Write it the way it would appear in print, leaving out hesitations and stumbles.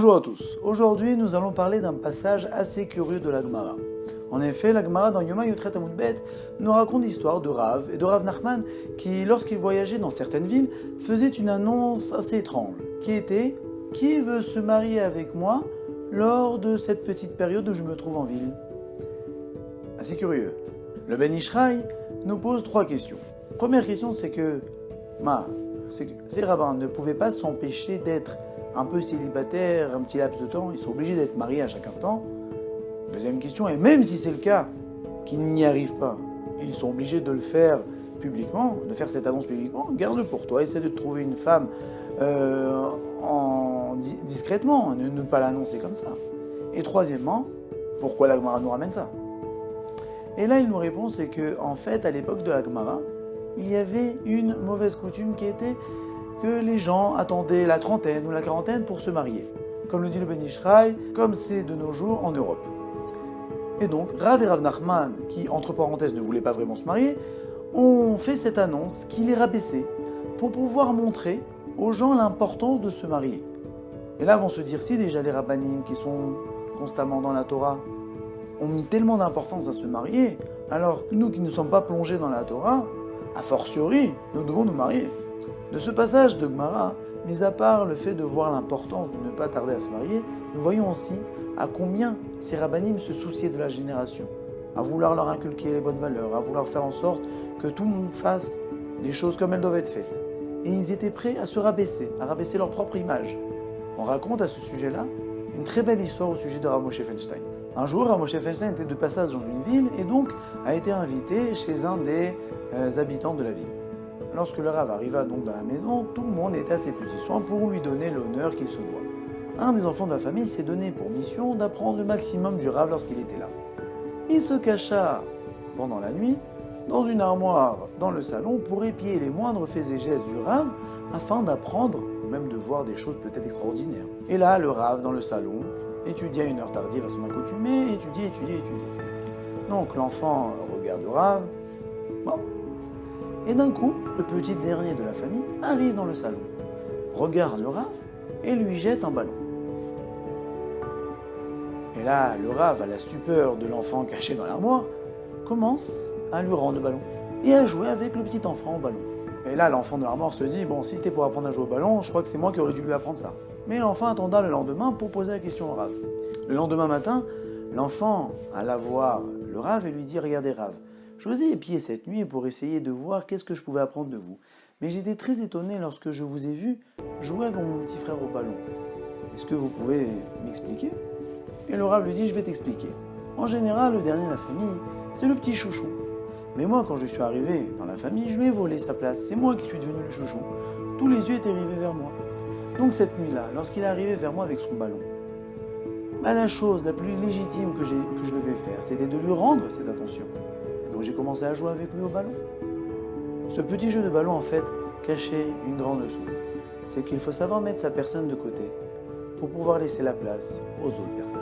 Bonjour à tous. Aujourd'hui, nous allons parler d'un passage assez curieux de la Gemara. En effet, la Gemara dans Yoma Yotret Amud Bet nous raconte l'histoire de Rav et de Rav Nachman qui, lorsqu'ils voyageaient dans certaines villes, faisaient une annonce assez étrange qui était « Qui veut se marier avec moi lors de cette petite période où je me trouve en ville ?» Assez curieux. Le Ben Ishraï nous pose 3 questions. Première question, c'est que ces rabbins ne pouvaient pas s'empêcher d'être un peu célibataires un petit laps de temps, ils sont obligés d'être mariés à chaque instant. Deuxième question, et même si c'est le cas, qu'ils n'y arrivent pas, ils sont obligés de le faire publiquement, de faire cette annonce publiquement, garde-le pour toi, essaie de trouver une femme discrètement, ne pas l'annoncer comme ça. Et troisièmement, pourquoi la Gemara nous ramène ça? Et là, il nous répond, c'est que en fait, à l'époque de la Gemara, il y avait une mauvaise coutume qui était que les gens attendaient la trentaine ou la quarantaine pour se marier. Comme le dit le Ben Ishraï, comme c'est de nos jours en Europe. Et donc, Rav et Rav Nachman, qui entre parenthèses ne voulaient pas vraiment se marier, ont fait cette annonce qui les rabaissait pour pouvoir montrer aux gens l'importance de se marier. Et là, vont se dire, si déjà les rabbanim qui sont constamment dans la Torah ont mis tellement d'importance à se marier, alors que nous qui ne sommes pas plongés dans la Torah, a fortiori, nous devons nous marier. De ce passage de Gemara, mis à part le fait de voir l'importance de ne pas tarder à se marier, nous voyons aussi à combien ces rabbanim se souciaient de la génération, à vouloir leur inculquer les bonnes valeurs, à vouloir faire en sorte que tout le monde fasse des choses comme elles doivent être faites. Et ils étaient prêts à se rabaisser, à rabaisser leur propre image. On raconte à ce sujet-là une très belle histoire au sujet de Rav Moshe Feinstein. Un jour, Rav Moshe Feinstein était de passage dans une ville et donc a été invité chez un des habitants de la ville. Lorsque le Rav arriva donc dans la maison, tout le monde était à ses petits soins pour lui donner l'honneur qu'il se doit. Un des enfants de la famille s'est donné pour mission d'apprendre le maximum du Rav lorsqu'il était là. Il se cacha pendant la nuit dans une armoire dans le salon pour épier les moindres faits et gestes du Rav afin d'apprendre ou même de voir des choses peut-être extraordinaires. Et là, le Rav dans le salon étudiait à une heure tardive à son accoutumée, étudiait. Donc l'enfant regarde le Rav. Bon. Et d'un coup, le petit dernier de la famille arrive dans le salon, regarde le Rav et lui jette un ballon. Et là, le Rav, à la stupeur de l'enfant caché dans l'armoire, commence à lui rendre le ballon et à jouer avec le petit enfant au ballon. Et là, l'enfant de l'armoire se dit, bon, si c'était pour apprendre à jouer au ballon, je crois que c'est moi qui aurais dû lui apprendre ça. Mais l'enfant attenda le lendemain pour poser la question au Rav. Le lendemain matin, l'enfant alla voir le Rav et lui dit, regardez Rav, je vous ai épié cette nuit pour essayer de voir qu'est-ce que je pouvais apprendre de vous. Mais j'étais très étonné lorsque je vous ai vu jouer avec mon petit frère au ballon. Est-ce que vous pouvez m'expliquer? Et le Rav lui dit, je vais t'expliquer. En général, le dernier de la famille, c'est le petit chouchou. Mais moi, quand je suis arrivé dans la famille, je lui ai volé sa place. C'est moi qui suis devenu le chouchou. Tous les yeux étaient rivés vers moi. Donc cette nuit-là, lorsqu'il est arrivé vers moi avec son ballon, la chose la plus légitime que je devais faire, c'était de lui rendre cette attention. Donc j'ai commencé à jouer avec lui au ballon. Ce petit jeu de ballon, en fait, cachait une grande leçon. C'est qu'il faut savoir mettre sa personne de côté pour pouvoir laisser la place aux autres personnes.